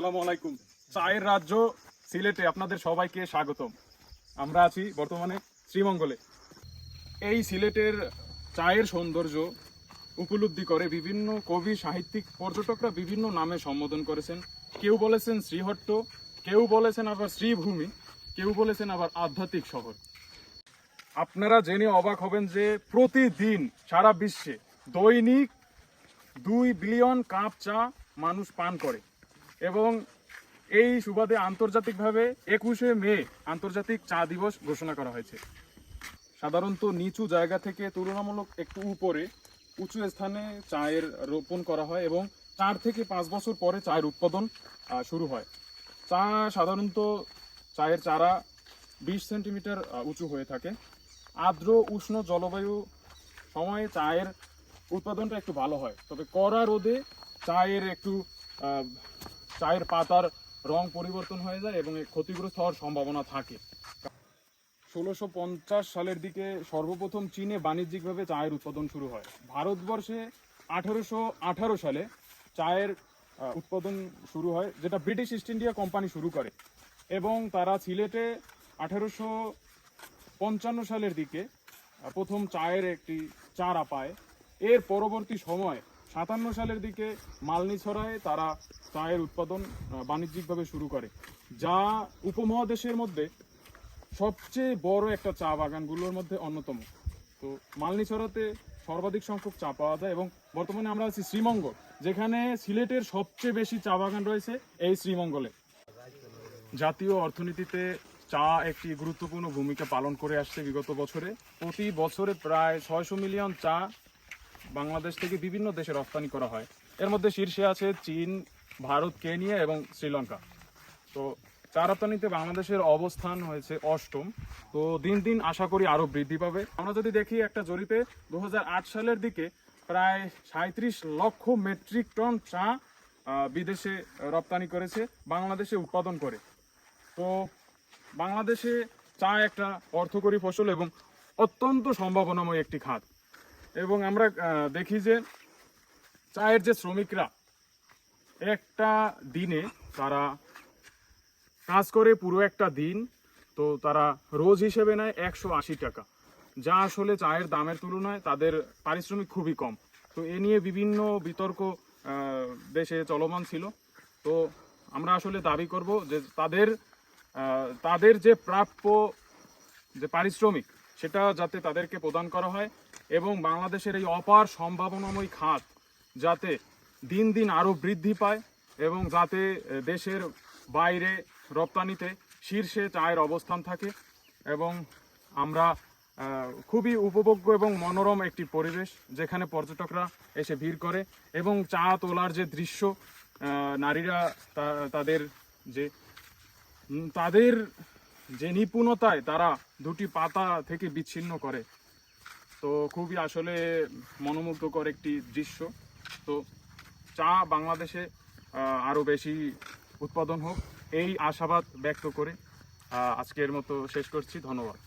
আসসালামু আলাইকুম। চায়ের রাজ্য সিলেটে আপনাদের সবাইকে স্বাগতম। আমরা আছি বর্তমানে শ্রীমঙ্গলে। এই সিলেটের চায়ের সৌন্দর্য উপলব্ধি করে বিভিন্ন কবি, সাহিত্যিক, পর্যটকরা বিভিন্ন নামে সম্বোধন করেছেন। কেউ বলেছেন শ্রীহট্ট, কেউ বলেছেন আবার শ্রীভূমি, কেউ বলেছেন আবার আধ্যাত্মিক শহর। আপনারা জেনে অবাক হবেন যে প্রতিদিন সারা বিশ্বে দৈনিক 2 বিলিয়ন কাপ চা মানুষ পান করে এবং এই সুবাদে আন্তর্জাতিকভাবে 21শে মে আন্তর্জাতিক চা দিবস ঘোষণা করা হয়েছে। সাধারণত নিচু জায়গা থেকে তুলনামূলক একটু উপরে উঁচু স্থানে চায়ের রোপণ করা হয় এবং 4 থেকে 5 বছর পরে চায়ের উৎপাদন শুরু হয়। চা সাধারণত চায়ের চারা 20 সেন্টিমিটার উঁচু হয়ে থাকে। আর্দ্র উষ্ণ জলবায়ু সময়ে চায়ের উৎপাদনটা একটু ভালো হয়, তবে কড়া রোদে চায়ের পাতার রং পরিবর্তন হয়ে যায় এবং ক্ষতিগ্রস্ত হওয়ার সম্ভাবনা থাকে। 1650 সালের দিকে সর্বপ্রথম চীনে বাণিজ্যিকভাবে চায়ের উৎপাদন শুরু হয়। ভারতবর্ষে 1818 সালে চায়ের উৎপাদন শুরু হয়, যেটা ব্রিটিশ ইস্ট ইন্ডিয়া কোম্পানি শুরু করে এবং তারা সিলেটে 1855 সালের দিকে প্রথম চায়ের একটি চারা পায়। এর পরবর্তী সময় 57 সালের দিকে মালনীছড়ায় তারা চায়ের উৎপাদন বাণিজ্যিকভাবে শুরু করে, যা উপমহাদেশের মধ্যে সবচেয়ে বড় একটা চা বাগানগুলোর মধ্যে অন্যতম। তো মালনীছড়াতে সর্বাধিক সংখ্যক চা পাওয়া যায় এবং বর্তমানে আমরা আছি শ্রীমঙ্গল, যেখানে সিলেটের সবচেয়ে বেশি চা বাগান রয়েছে এই শ্রীমঙ্গলে। জাতীয় অর্থনীতিতে চা একটি গুরুত্বপূর্ণ ভূমিকা পালন করে আসছে বিগত বছরে। প্রতি বছরে প্রায় 600 মিলিয়ন চা বাংলাদেশ থেকে বিভিন্ন দেশে রপ্তানি করা হয়। এর মধ্যে শীর্ষে আছে চীন, ভারত, কেনিয়া এবং শ্রীলঙ্কা। তো চা রপ্তানিতে বাংলাদেশের অবস্থান হয়েছে 8ম। তো দিন দিন আশা করি আরও বৃদ্ধি পাবে। আমরা যদি দেখি একটা জরিপে 2008 সালের দিকে প্রায় 37 লক্ষ মেট্রিক টন চা বিদেশে রপ্তানি করেছে বাংলাদেশে উৎপাদন করে। তো বাংলাদেশে চা একটা অর্থকরী ফসল এবং অত্যন্ত সম্ভাবনাময় একটি খাত। এবং আমরা দেখি যে চায়ের যে শ্রমিকরা একটা দিনে তারা কাজ করে পুরো একটা দিন, তো তারা রোজ হিসেবে নেয় 180 টাকা, যা আসলে চায়ের দামের তুলনায় তাদের পারিশ্রমিক খুবই কম। তো এ নিয়ে বিভিন্ন বিতর্ক দেশে চলমান ছিল। তো আমরা আসলে দাবি করব যে তাদের যে প্রাপ্য যে পারিশ্রমিক সেটা যাতে তাদেরকে প্রদান করা হয় এবং বাংলাদেশের এই অপার সম্ভাবনাময় খাত যাতে দিন দিন আরও বৃদ্ধি পায় এবং যাতে দেশের বাইরে রপ্তানিতে শীর্ষে চায়ের অবস্থান থাকে এবং আমরা খুবই উপভোগ্য এবং মনোরম একটি পরিবেশ, যেখানে পর্যটকরা এসে ভিড় করে এবং চা তোলার যে দৃশ্য, নারীরা তাদের যে নিপুণতায় তারা দুটি পাতা থেকে বিচ্ছিন্ন করে, তো খুবই আসলে মনোমুগ্ধকর একটি দৃশ্য। তো চা বাংলাদেশে আরও বেশি উৎপাদন হোক এই আশাবাদ ব্যক্ত করে আজকের মতো শেষ করছি। ধন্যবাদ।